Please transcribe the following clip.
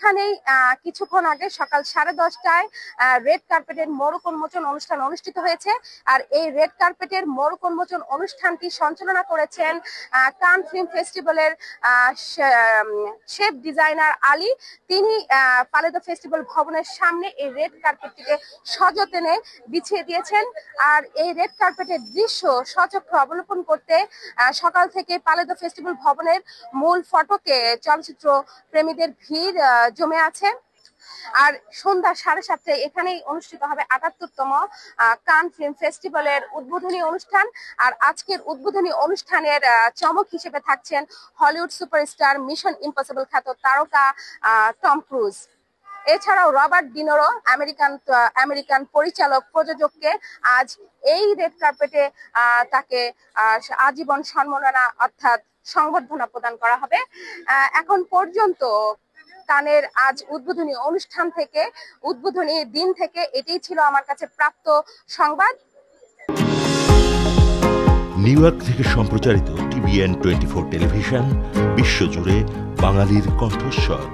এখানেই কিছুক্ষণ আগে সকাল 10:30টায় রেড কার্পেটের মোড়ক উন্মোচন অনুষ্ঠান অনুষ্ঠিত হয়েছে। আর এই রেড কার্পেটের মোড়ক উন্মোচন অনুষ্ঠানটি সঞ্চালনা করেছেন কান ফিল্ম ফেস্টিভ্যালের শেফ ডিজাইনার আলী। তিনি পালেদা ফেস্টিভ্যাল ভবনের সামনে এই রেড কার্পেটটিকে সযত্নে বিছিয়ে দিয়েছেন। আর এই রেড কার্পেটের দৃশ্য সচক্ষে অবলোকন করতে সকাল থেকে পালেদা ফেস্টিভ্যাল ভবনের মূল ফটকে চলচ্চিত্র প্রেমীদের ভিড় জমে আছে। আর সন্ধ্যা 7:30টায় এখানেই অনুষ্ঠিত হবে 78তম কান ফিল্ম ফেস্টিভ্যালের উদ্বোধনী অনুষ্ঠান। আর আজকের উদ্বোধনী অনুষ্ঠানের চমক হিসেবে থাকছেন হলিউড সুপারস্টার মিশন ইম্পসিবল খ্যাত তারকা টম ক্রুজ। এছাড়াও রবার্ট ডিনোরো আমেরিকান পরিচালক প্রযোজককে আজ এই রেড কার্পেটে তাকে আজীবন সম্মাননা অর্থাৎ সংবর্ধনা প্রদান করা হবে। এখন পর্যন্ত কানের আজ উদ্বোধনী অনুষ্ঠান থেকে উদ্বোধনী দিন থেকে এটাই ছিল আমার কাছে প্রাপ্ত সংবাদ। নিউ ইয়র্ক থেকে সম্প্রচারিত TVN 24 টেলিভিশন বিশ্বজুড়ে বাঙালির কণ্ঠস্বর।